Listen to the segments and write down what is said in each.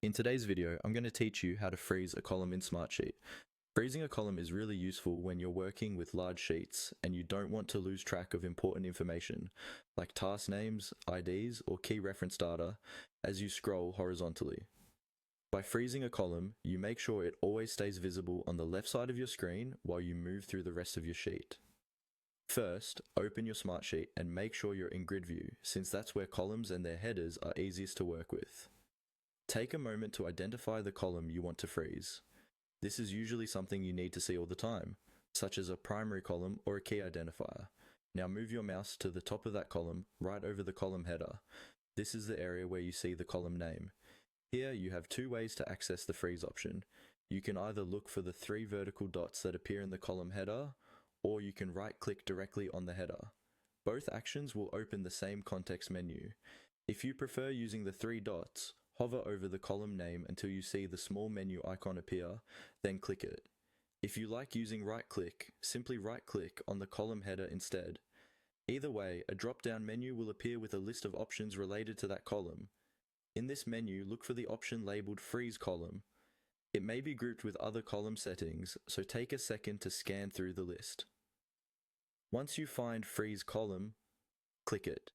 In today's video, I'm going to teach you how to freeze a column in Smartsheet. Freezing a column is really useful when you're working with large sheets and you don't want to lose track of important information like task names, IDs, or key reference data as you scroll horizontally. By freezing a column, you make sure it always stays visible on the left side of your screen while you move through the rest of your sheet. First, open your Smartsheet and make sure you're in grid view, since that's where columns and their headers are easiest to work with. Take a moment to identify the column you want to freeze. This is usually something you need to see all the time, such as a primary column or a key identifier. Now move your mouse to the top of that column, right over the column header. This is the area where you see the column name. Here you have two ways to access the freeze option. You can either look for the three vertical dots that appear in the column header, or you can right-click directly on the header. Both actions will open the same context menu. If you prefer using the three dots, hover over the column name until you see the small menu icon appear, then click it. If you like using right-click, simply right-click on the column header instead. Either way, a drop-down menu will appear with a list of options related to that column. In this menu, look for the option labeled Freeze Column. It may be grouped with other column settings, so take a second to scan through the list. Once you find Freeze Column, click it.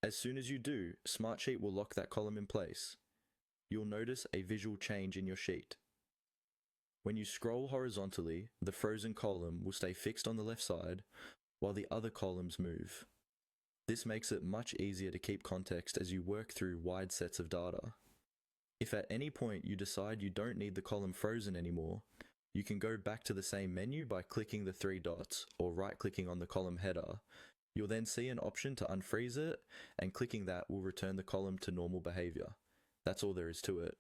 As soon as you do, Smartsheet will lock that column in place. You'll notice a visual change in your sheet. When you scroll horizontally, the frozen column will stay fixed on the left side, while the other columns move. This makes it much easier to keep context as you work through wide sets of data. If at any point you decide you don't need the column frozen anymore, you can go back to the same menu by clicking the three dots or right-clicking on the column header. You'll then see an option to unfreeze it, and clicking that will return the column to normal behavior. That's all there is to it.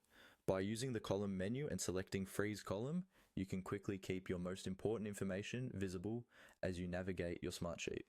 By using the column menu and selecting Freeze Column, you can quickly keep your most important information visible as you navigate your Smartsheet.